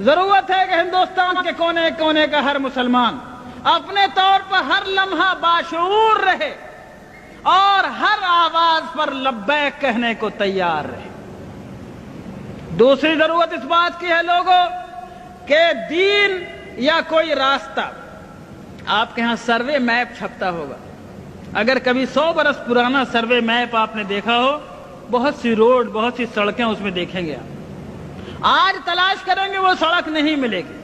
ضرورت ہے کہ ہندوستان کے کونے کونے کا ہر مسلمان اپنے طور پر ہر لمحہ باشعور رہے اور ہر آواز پر لبیک کہنے کو تیار رہے۔ دوسری ضرورت اس بات کی ہے لوگوں کہ دین یا کوئی راستہ، آپ کے ہاں سروے میپ چھپتا ہوگا، اگر کبھی 100 برس پرانا سروے میپ آپ نے دیکھا ہو، بہت سی روڈ، بہت سی سڑکیں اس میں دیکھیں گے آپ۔ آج تلاش کریں گے وہ سڑک نہیں ملے گی،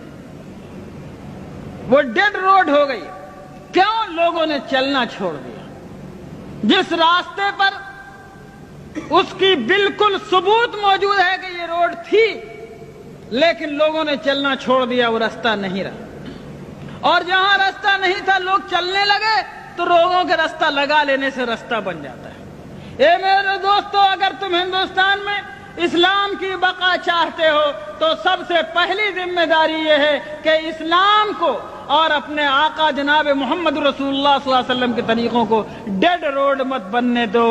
وہ ڈیڈ روڈ ہو گئی۔ کیوں؟ لوگوں نے چلنا چھوڑ دیا۔ جس راستے پر اس کی بالکل ثبوت موجود ہے کہ یہ روڈ تھی، لیکن لوگوں نے چلنا چھوڑ دیا، وہ راستہ نہیں رہا۔ اور جہاں راستہ نہیں تھا لوگ چلنے لگے تو لوگوں کے راستہ لگا لینے سے راستہ بن جاتا ہے۔ اے میرے دوستو، اگر تم ہندوستان میں اسلام کی بقا چاہتے ہو تو سب سے پہلی ذمہ داری یہ ہے کہ اسلام کو اور اپنے آقا جناب محمد رسول اللہ صلی اللہ علیہ وسلم کے طریقوں کو ڈیڈ روڈ مت بننے دو،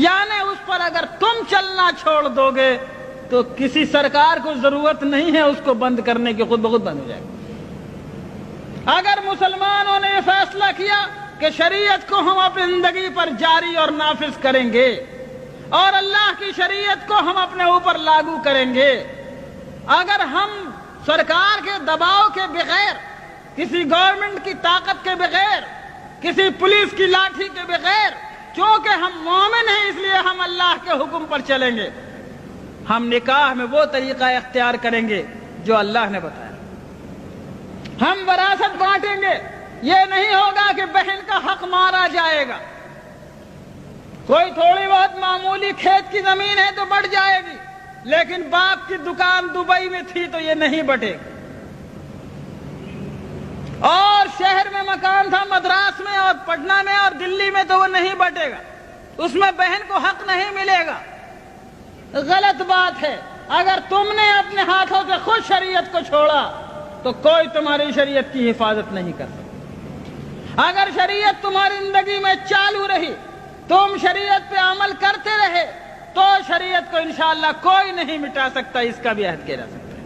یعنی اس پر اگر تم چلنا چھوڑ دو گے تو کسی سرکار کو ضرورت نہیں ہے اس کو بند کرنے کی، خود بخود بند ہو جائے گا۔ اگر مسلمانوں نے یہ فیصلہ کیا کہ شریعت کو ہم اپنی زندگی پر جاری اور نافذ کریں گے اور اللہ کی شریعت کو ہم اپنے اوپر لاگو کریں گے، اگر ہم سرکار کے دباؤ کے بغیر، کسی گورنمنٹ کی طاقت کے بغیر، کسی پولیس کی لاٹھی کے بغیر، چونکہ ہم مومن ہیں اس لیے ہم اللہ کے حکم پر چلیں گے، ہم نکاح میں وہ طریقہ اختیار کریں گے جو اللہ نے بتایا، ہم وراثت بانٹیں گے، یہ نہیں ہوگا کہ بہن کا حق مارا جائے گا۔ کوئی تھوڑی بہت معمولی کھیت کی زمین ہے تو بٹ جائے گی، لیکن باپ کی دکان دبئی میں تھی تو یہ نہیں بٹے گی، اور شہر میں مکان تھا مدراس میں اور پٹنہ میں اور دلی میں تو وہ نہیں بٹے گا، اس میں بہن کو حق نہیں ملے گا۔ غلط بات ہے۔ اگر تم نے اپنے ہاتھوں سے خود شریعت کو چھوڑا تو کوئی تمہاری شریعت کی حفاظت نہیں کر سکتا۔ اگر شریعت تمہاری زندگی میں چالو رہی، تم شریعت پہ عمل کرتے رہے، تو شریعت کو انشاءاللہ کوئی نہیں مٹا سکتا، اس کا بھی عہد کیا جا سکتا ہے،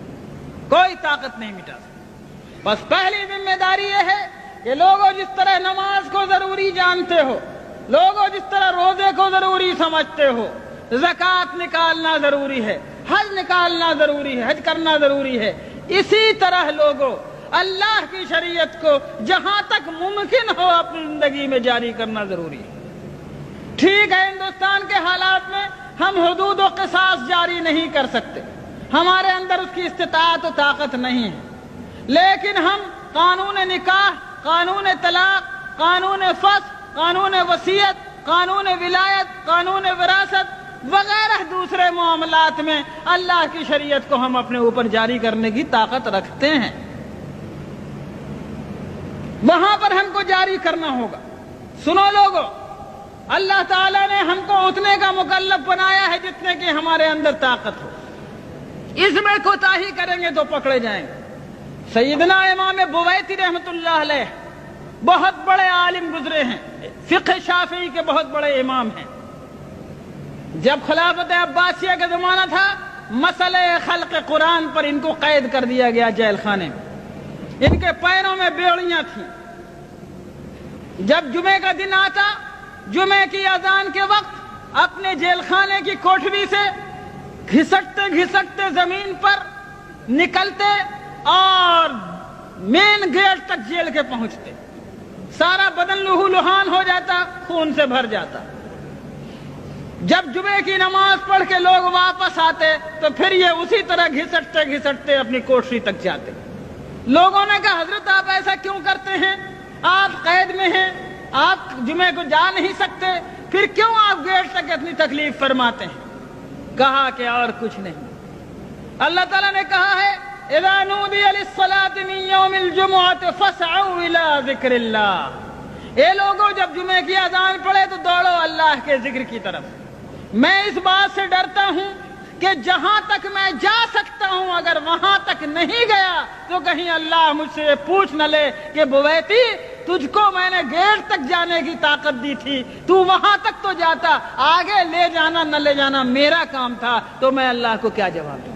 کوئی طاقت نہیں مٹا سکتا۔ بس پہلی ذمہ داری یہ ہے کہ لوگوں جس طرح نماز کو ضروری جانتے ہو، لوگوں جس طرح روزے کو ضروری سمجھتے ہو، زکوٰۃ نکالنا ضروری ہے، حج نکالنا ضروری ہے، حج کرنا ضروری ہے، اسی طرح لوگوں اللہ کی شریعت کو جہاں تک ممکن ہو اپنی زندگی میں جاری کرنا ضروری ہے۔ ٹھیک ہے، ہندوستان کے حالات میں ہم حدود و قصاص جاری نہیں کر سکتے، ہمارے اندر اس کی استطاعت و طاقت نہیں ہے، لیکن ہم قانون نکاح، قانون طلاق، قانون فسخ، قانون وصیت، قانون ولایت، قانون وراثت وغیرہ دوسرے معاملات میں اللہ کی شریعت کو ہم اپنے اوپر جاری کرنے کی طاقت رکھتے ہیں، وہاں پر ہم کو جاری کرنا ہوگا۔ سنو لوگوں، اللہ تعالیٰ نے ہم کو اتنے کا مکلف بنایا ہے جتنے کی ہمارے اندر طاقت ہو، اس میں کوتاہی کریں گے تو پکڑے جائیں گے۔ سیدنا امام بویتی رحمۃ اللہ علیہ بہت بڑے عالم گزرے ہیں، فقہ شافعی کے بہت بڑے امام ہیں۔ جب خلافت عباسیہ کا زمانہ تھا، مسئلہ خلق قرآن پر ان کو قید کر دیا گیا جیل خانے میں، ان کے پیروں میں بیڑیاں تھیں۔ جب جمعے کا دن آتا، جمعے کی اذان کے وقت اپنے جیل خانے کی کوٹھری سے گھسٹتے گھسٹتے زمین پر نکلتے اور مین گیٹ تک جیل کے پہنچتے، سارا بدن لہو لہان ہو جاتا، خون سے بھر جاتا۔ جب جمعے کی نماز پڑھ کے لوگ واپس آتے تو پھر یہ اسی طرح گھسٹتے گھسٹتے اپنی کوٹھری تک جاتے۔ لوگوں نے کہا حضرت آپ ایسا کیوں کرتے ہیں؟ آپ قید میں ہیں، آپ جمعے کو جا نہیں سکتے، پھر کیوں آپ گیٹ تک اپنی تکلیف فرماتے ہیں؟ کہا کہ اور کچھ نہیں، اللہ تعالیٰ نے کہا ہے اذا نودی للصلاة من یوم الجمعة فاسعوا الى ذکر اللہ، اے لوگوں جب جمعے کی اذان پڑھے تو دوڑو اللہ کے ذکر کی طرف۔ میں اس بات سے ڈرتا ہوں کہ جہاں تک میں جا سکتا ہوں اگر وہاں تک نہیں گیا تو کہیں اللہ مجھ سے پوچھ نہ لے کہ بویتی تجھ کو میں نے گیٹ تک جانے کی طاقت دی تھی، تو وہاں تک تو جاتا، آگے لے جانا نہ لے جانا میرا کام تھا، تو میں اللہ کو کیا جواب دوں؟